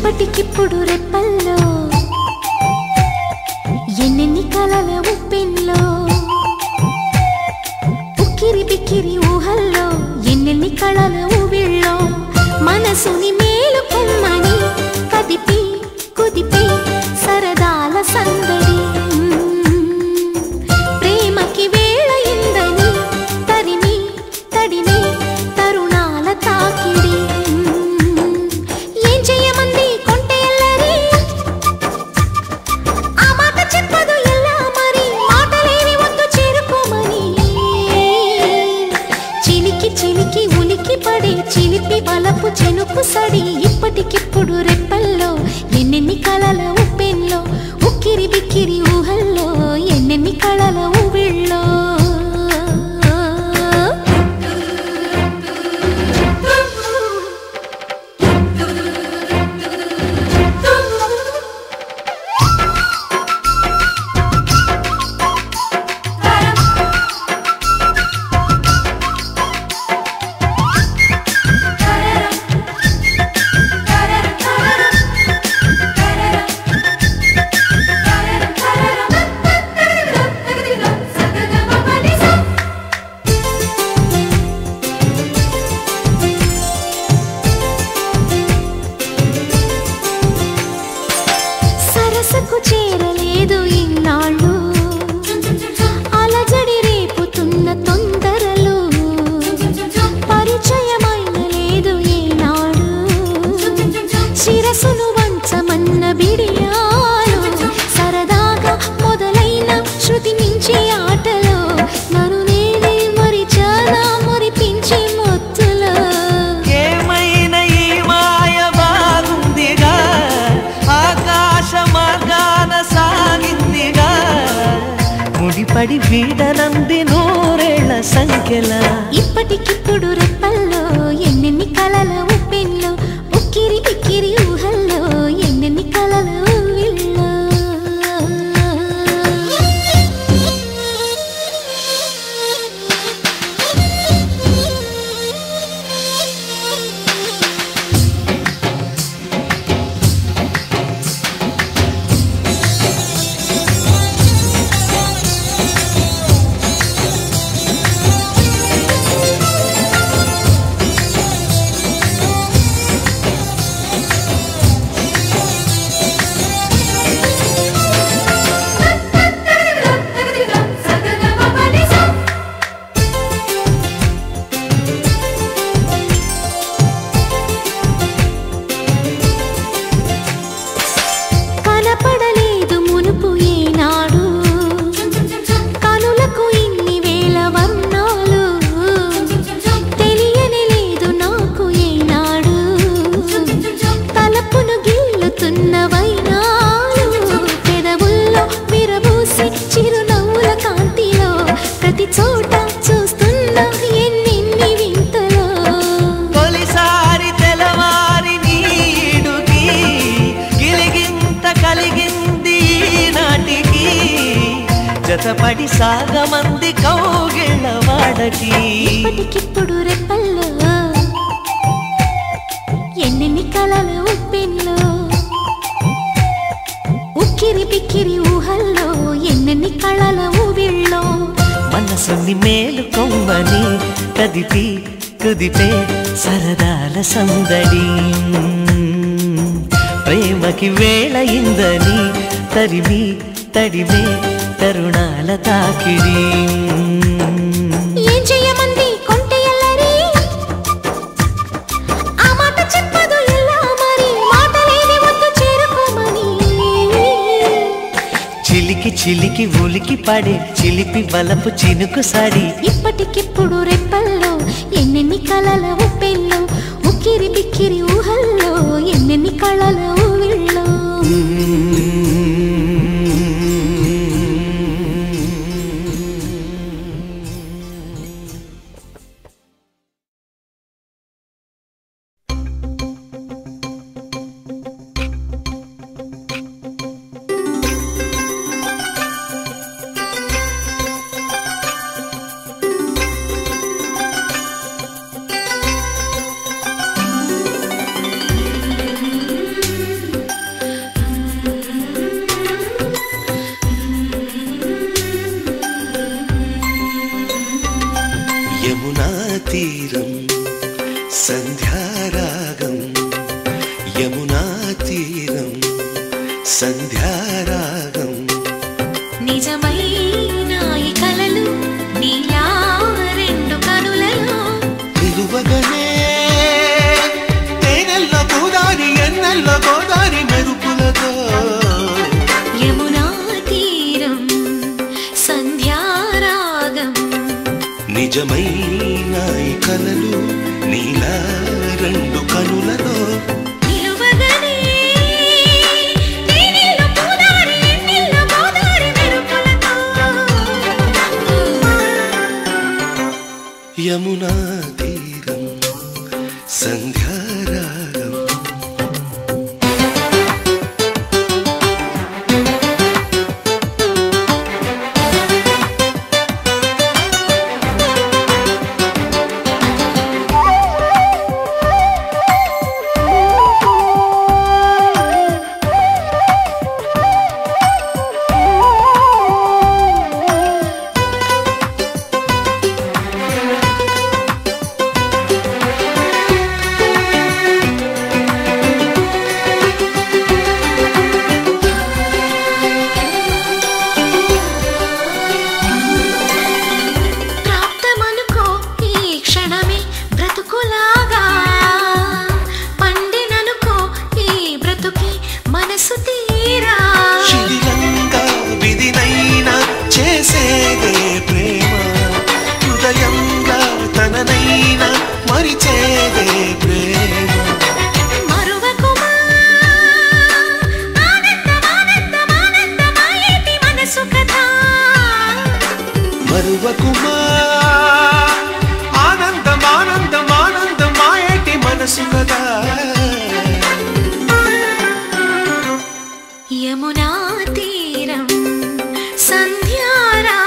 ఇప్పటికిప్పుడు రెప్పల్లో ఎన్నెన్ని కలల ఉప్పెన్లో ఉక్కిరి బిక్కిరి ఊహల్లో ఎన్నెన్ని కళల ఊవిళ్ళో మనసుని మేలుకొమ్మని కదిపి కుదిపి సరదాల సందడి ప్రేమకి వేళయిందని తరిమి తడిమి తరుణాల తాకిడి ఏం చెయ్యమంది కొంటె ఎల్లరి ఆ మాట చెప్పదు ఎలా మరి మాటలేవి వద్దు చేరుకోమని చిలికి చిలికి ఉలికి పడే చిలిపి వలపు చెనుకు సడి ఇప్పటికిప్పుడు రెప్పల్లో ఎన్నెన్ని కలల ఉప్పెన్లో ఉక్కిరి బిక్కిరి ఊహల్లో ఎన్నెన్ని కళల ఊవిళ్ళో సరసకు చేరలేదు ఇన్నాళ్ళు అలజడి రేపుతున్న తొందరలు పరిచయమైన లేదు ఏనాడు శిరసును వంచమన్న బిడియాలు సరదాగా మొదలైన శృతి మించి ఆటలో నన్ను నేనే మరిచానా మురిపించి మొత్తులో ఏమైనా ఈ మాయ బాగుందిగా ఆకాశ మార్గాన సాగిందిగా ముడిపడి వీడనంది నూరేళ్ల సంఖ్యల ఇప్పటికిప్పుడు రెప్పల్లో ఎన్నెన్ని కలల ఉప్పెన్లో ఉక్కిరి బిక్కిరి ఊహల్లో ఎన్నెన్ని కలల ఊవిళ్ళో కనపడలేదు మునుపు ఏనాడు కనులకు ఇన్ని వేల వర్ణాలు తెలియని లేదు నాకు ఏనాడు తలపును గిల్లుతున్న వైనాలు పెదవుల్లో విరబూసి చిరునవ్వుల కాంతిలో ప్రతి చోట చూస్తున్నా ఎన్నెన్ని వింతలో తొలిసారి తెలవారి నీడుకి గిలిగింత కలిగింది నాటికి జతపడి సాగమంది కౌగిళ్ళ వాడకి ఇప్పటికిప్పుడు రెప్పల్లో ఎన్నెన్ని కలల ఉప్పెన్లో ఉక్కిరి బిక్కిరి ఊహల్లో ఎన్నెన్ని కళల ఊవిళ్ళో మనసుని మేలుకొమ్మని కదిపి కుదిపే సరదాల సందడి ప్రేమకి వేళయిందని తరిమి తడిమే తరుణాల తాకిడి ఏం చెయ్యమంది కొంటె ఎల్లరి ఆ మాట చెప్పదు ఎలా మరి మాటలేవి వద్దు చేరుకోమని చిలికి చిలికి ఉలికి పడే చిలిపి బలపు చినుకు సడి ఇప్పటికిప్పుడు రెప్పల్లో ఎన్నెన్ని కలల ఉప్పెల్లో ఉక్కిరి బిక్కిరి ఊహల్లో ఎన్నెన్ని కళల ఊవిళ్ళో యమునా తీరం సంధ్యారాగం నిజమైన ఈ కలలు నీలా రెండు కనులలో నిలువగనే తేనెల్లో గోదారి ఎన్నెల్లో గోదారి మెరుపులతో యమునా తీరం సంధ్యారాగం నిజమైన ఈ కలలు నీలా రెండు కనులలో నిలువగనే తేనెల్లో గోదారి ఎన్నెల్లో గోదారి మెరుపులతో యమునా తీరం సంధ్యారాగం ప్రాప్తమనుకో ఈ క్షణమే బ్రతుకులాగా పండిననుకో ఈ బ్రతుకి మనసు తీరా శిథిలంగా విధినైనా చేసేదే ప్రేమ హృదయంగా తననైనా మరిచేదే ప్రేమ మరువకుమా ఆనందమానందమానందమాయేటి మనసు కథ మరువకుమా ఆనందమానందమానందమాయేటి మనసు కదా యమునా తీరం సంధ్యారాగం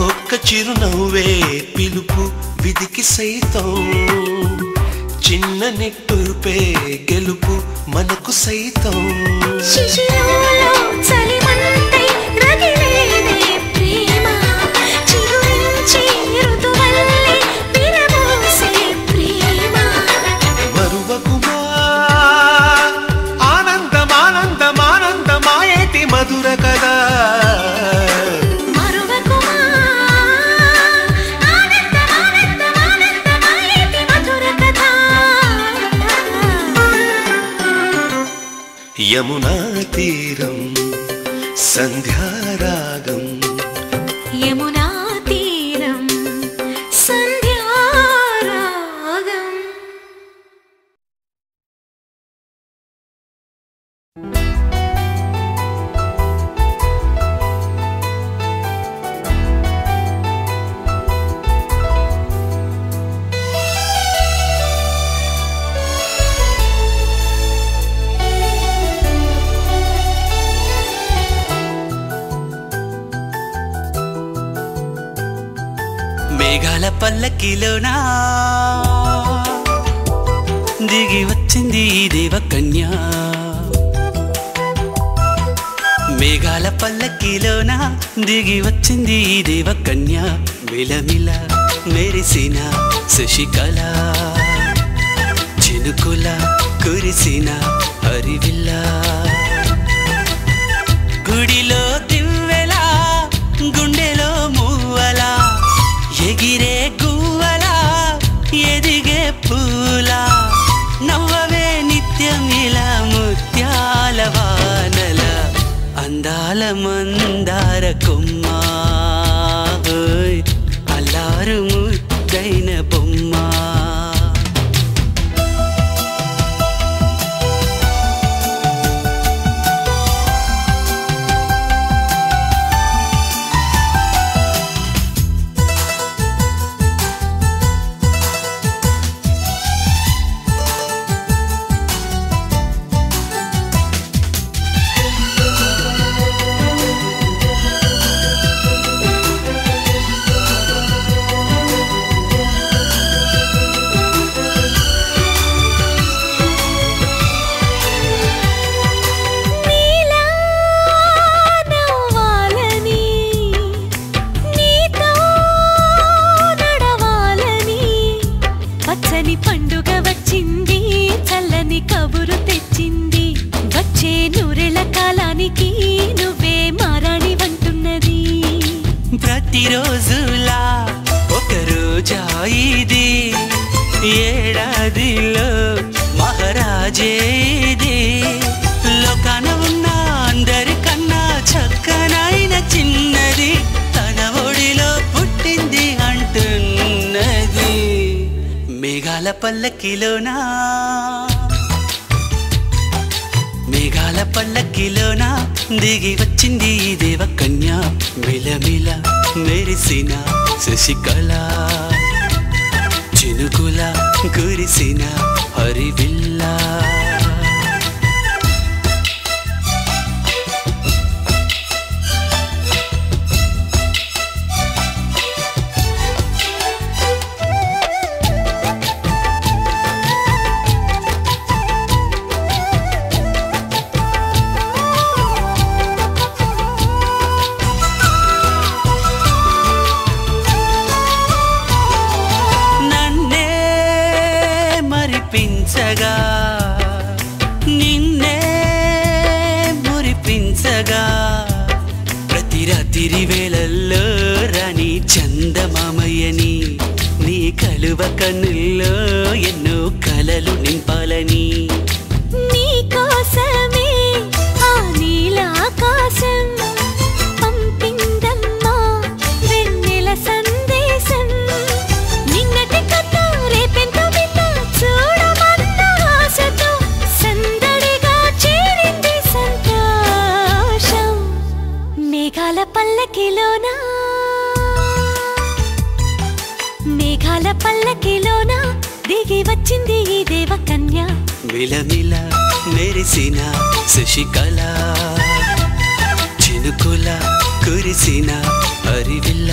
ఒక్క చిరునవ్వే పిలుపు విధికి సైతం చిన్న నిట్టూర్పే గెలుపు మనకు సైతం శిశిరంలో చలిమంటై రగిలేదే ప్రేమ చిగురించి ఋతువల్లే విరబోసే ప్రేమ మరువకుమా ఆనందమానందమానందమాయేటి మధుర కదా మరువకుమా ఆనందమానందమానందమాయేటి మధుర కథ యమునా తీరం సంధ్యారాగం యమునా తీరం సంధ్యారాగం మేఘాల పల్లకిలోనా దిగి వచ్చింది ఈ దేవకన్య మేఘాల పల్లకిలోన దిగి వచ్చింది ఈ దేవకన్య మిలమిల మెరిసిన శశికళ చినుకుల కురిసిన హరివిల్ల గుడిలో దివ్వెలా గుండెలో మూవలా ఎగిరే గువ్వలా ఎదిగే పూలా నవ్వవే నిత్యం ఇలా ముత్యాల వానల అందాల మందార కొమ్మ అల్లారు ముద్దైన బొమ్మ ఇది ఏడాదిలో మహారాజేది లోకాన ఉన్న అందరికన్నా చక్కనైన చిన్నది తన ఒడిలో పుట్టింది అంటున్నది మేఘాల పల్లకిలోనా మేఘాల పల్లకిలోన దిగి వచ్చింది ఈ దేవకన్య మిలమిల మెరిసిన శశికళ చినుకుల కురిసిన హరివిల్ల నిన్నే మురిపించగా ప్రతి రాత్రి వేళల్లో రాణి చందమామయ్యని నీ కలువ కన్నుల్లో ఎన్నో కలలు నింపాలని నీ కోసమే ఆ నీల ఆకాశం పంపిందమ్మా వెన్నెల సందేశం నిన్నటి కథ రేపెంత వింత చూడమన్న ఆశతో సందడిగా చేరింది సంతోషం మేఘాల పల్లకిలోనా మేఘాల పల్లకిలోనా దిగి వచ్చింది ఈ దేవకన్య మిలమిల మెరిసిన శశికళ చినుకుల కురిసిన హరివిల్ల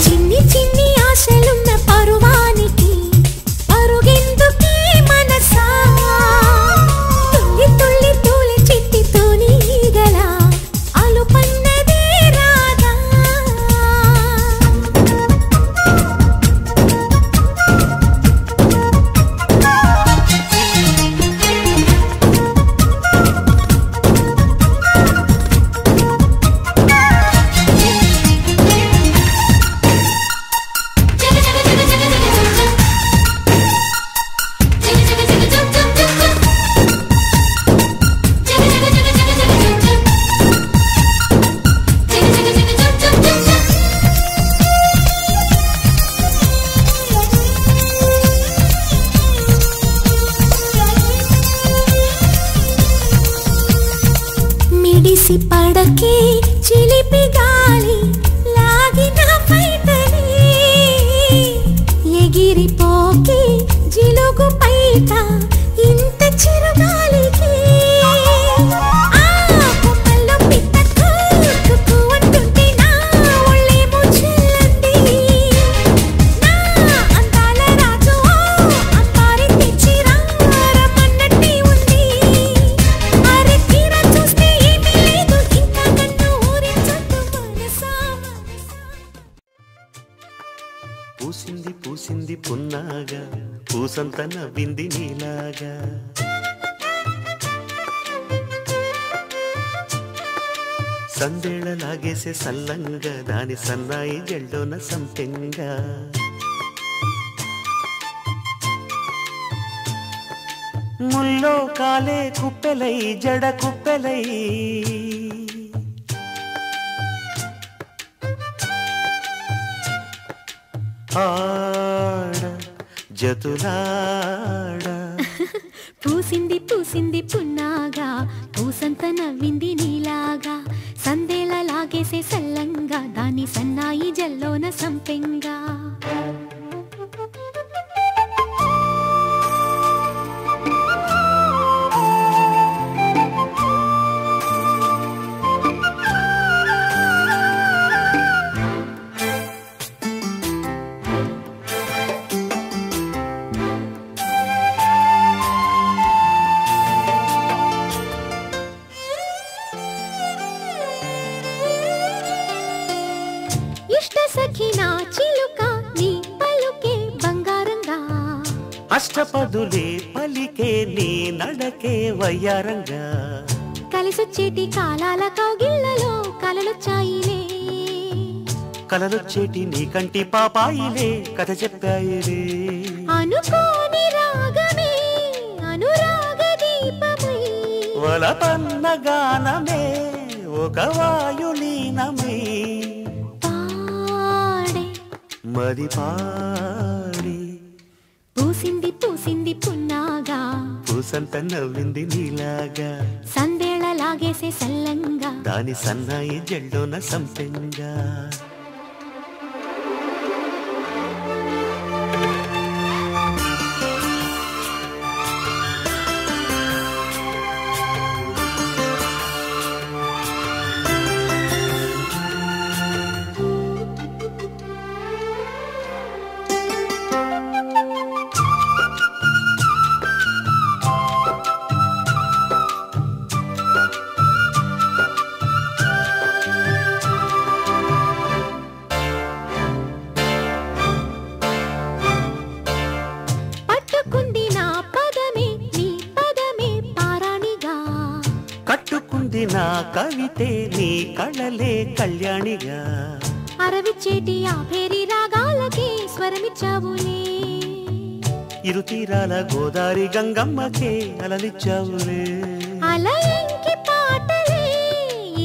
చిన్ని చిన్ని ఆశలున్న పరువాని పూసింది పూసింది పున్నాగా పూసంత నవ్వింది నీలాగా సందేళ లాగేసే సల్లంగా దాని సన్నాయి జల్లోన సంపెంగా ముల్లో కాలే కుప్పెలై జడ కుప్పెలై ఆడ జతులాడ పూసింది పూసింది పున్నాగా పూసంత నవ్వింది నీలాగా సందేళ లాగేసే సల్లంగా దాని సన్నాయి జల్లోన సంపెంగా అష్టపదులే పలికే నీ నడకే వయ్యారంగా కలిసొచ్చేటి కాలాల కౌగిళ్లలో కలలొచ్చాయిలే కలలొచ్చేటి నీ కంటి పాపాయిలే కథ చెప్పాయిలే అనుకోని రాగమే అనురాగ దీపమై వలపన్న గానమే ఒక వాయులీనమై పాడే మది పాడి పూసింది పూసింది పున్నాగా పూసంత నవ్వింది నీలాగా సందేళ లాగేసే సల్లంగా దాని సన్నాయి జల్లోన సంపెంగా కట్టుకుంది నా కవితే నీ కళలే కళ్యాణిగా అరవిచ్చేటి ఆ పేరి రాగాలకి స్వరమిచ్చావులే ఇరు తీరాల గోదారి గంగమ్మకే అలలిచ్చావులే అలయంకి పాటలే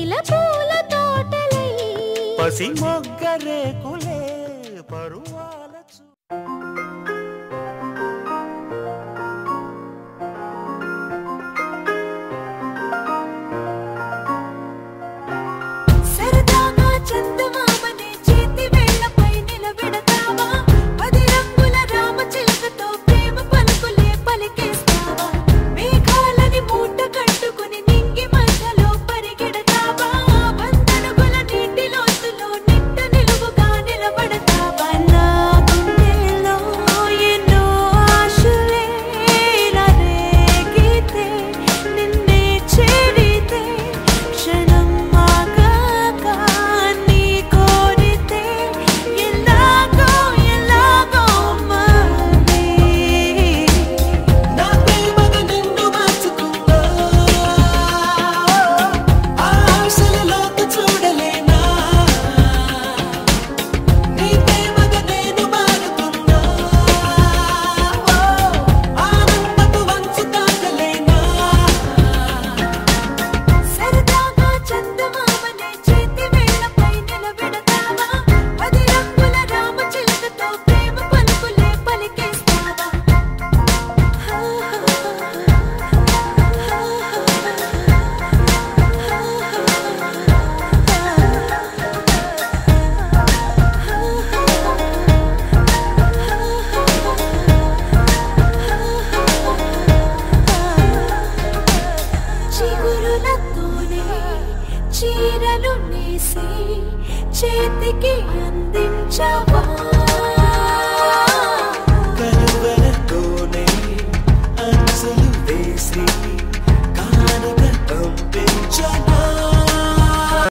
ఇలా పూల తోటలే పసి మొగ్గరేకులే పరువాల చీరలు నేసి చేతికి అందించవా